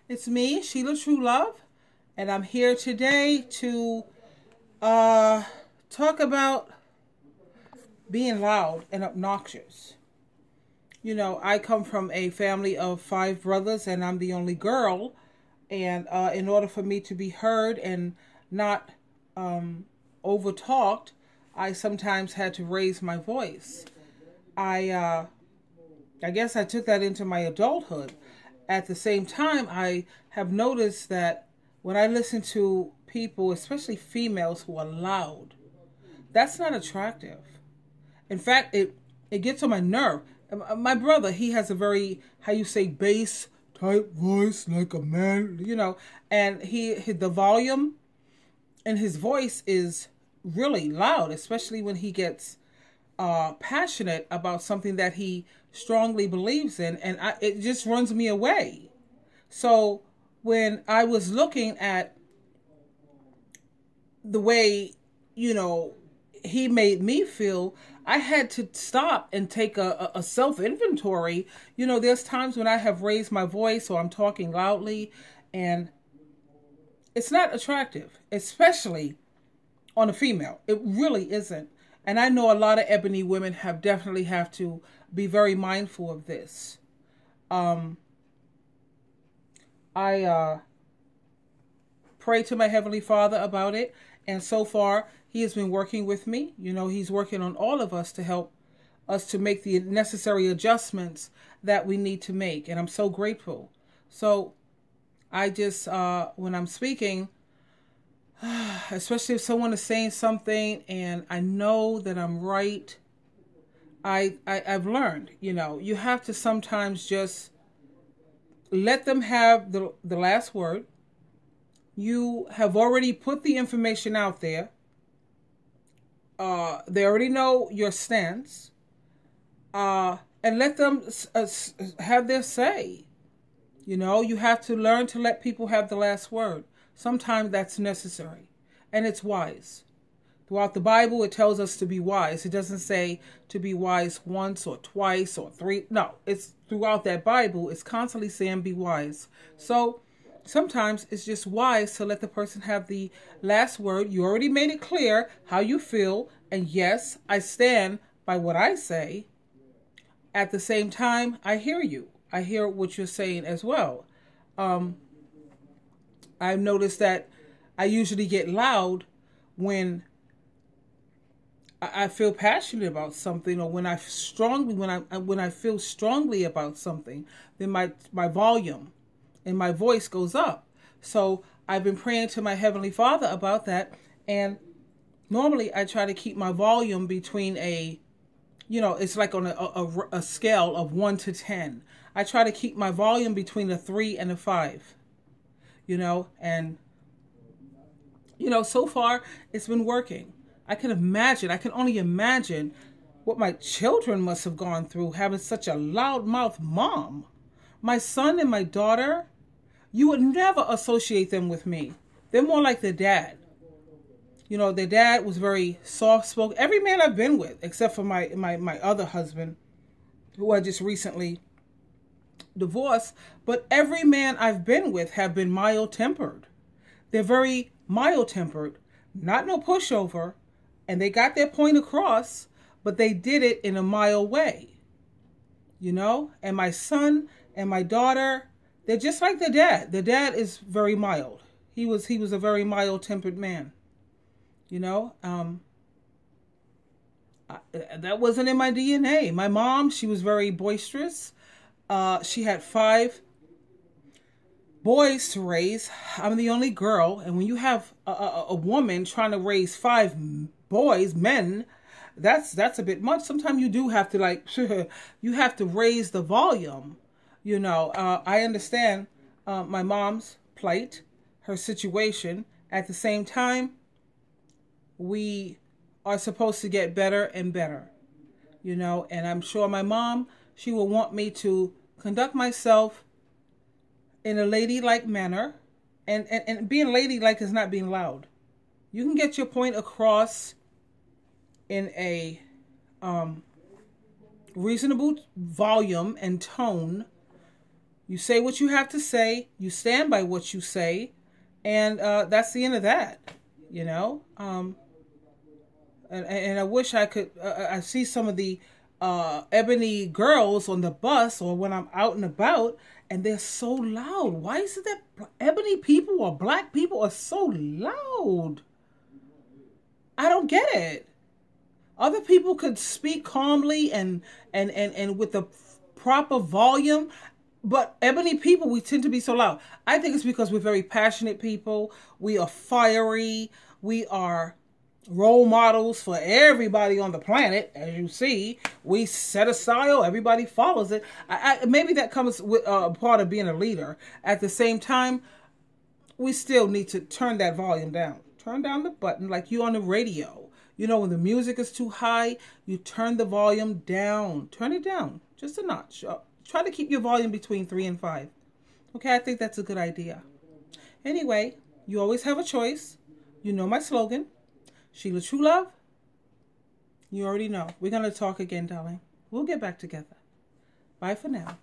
It's me, Sheila True Love, and I'm here today to uh, talk about being loud and obnoxious. You know, I come from a family of five brothers, and I'm the only girl. And in order for me to be heard and not um, over talked, I sometimes had to raise my voice. I I guess I took that into my adulthood. At the same time, I have noticed that when I listen to people, especially females who are loud, that's not attractive. In fact, it gets on my nerve. My brother, he has a very, how you say, bass type voice, like a man, and the volume in his voice is really loud, especially when he gets passionate about something that he strongly believes in, and it just runs me away. So when I was looking at the way, you know, he made me feel, I had to stop and take a self inventory. You know, there's times when I have raised my voice or I'm talking loudly, and it's not attractive, especially on a female. It really isn't. And I know a lot of ebony women have to be very mindful of this. Um, I pray to my Heavenly Father about it. And so far, He has been working with me. You know, He's working on all of us to help us to make the necessary adjustments that we need to make. And I'm so grateful. So I just, when I'm speaking, especially if someone is saying something and I know that I'm right, I've learned, you have to sometimes just let them have the last word. You have already put the information out there. They already know your stance. And let them have their say. You have to learn to let people have the last word. Sometimes that's necessary. And it's wise. Throughout the Bible, it tells us to be wise. It doesn't say to be wise once or twice or three. No, it's throughout that Bible, it's constantly saying be wise. So sometimes it's just wise to let the person have the last word. You already made it clear how you feel. And yes, I stand by what I say. At the same time, I hear you. I hear what you're saying as well. I've noticed that I usually get loud when I feel passionate about something, or when I feel strongly about something, then my volume and my voice goes up. So I've been praying to my Heavenly Father about that, and normally I try to keep my volume between it's like on a scale of 1 to 10. I try to keep my volume between a 3 and a 5. And so far it's been working. I can only imagine what my children must have gone through having such a loudmouth mom. My son and my daughter, you would never associate them with me. They're more like their dad. Their dad was very soft-spoken. Every man I've been with, except for my other husband, who I just recently divorced, but every man I've been with have been mild-tempered. They're very mild-tempered, not no pushover, and they got their point across, but they did it in a mild way. And my son and my daughter, they're just like their dad. Their dad is very mild. He was a very mild-tempered man. That wasn't in my DNA. My mom, she was very boisterous. She had 5 boys to raise. I'm the only girl, and when you have a woman trying to raise 5 boys, men, that's a bit much. Sometimes you do have to you have to raise the volume. I understand my mom's plight, her situation. At the same time, we are supposed to get better and better, and I'm sure my mom, she will want me to conduct myself in a ladylike manner, and being ladylike is not being loud. You can get your point across in a reasonable volume and tone You say what you have to say. You stand by what you say. And that's the end of that, you know. And I wish I could, I see some of the ebony girls on the bus or when I'm out and about, and they're so loud. Why is it that ebony people or black people are so loud? I don't get it. Other people could speak calmly and with the proper volume, but ebony people, we tend to be so loud. I think it's because we're very passionate people. We are fiery. We are role models for everybody on the planet. As you see, we set a style. Everybody follows it. Maybe that comes with part of being a leader. At the same time, we still need to turn that volume down. Turn down the button like you on the radio. You know, when the music is too high, you turn the volume down. Turn it down just a notch. Try to keep your volume between 3 and 5. Okay, I think that's a good idea. Anyway, you always have a choice. You know my slogan. Sheila True Love. You already know. We're going to talk again, darling. We'll get back together. Bye for now.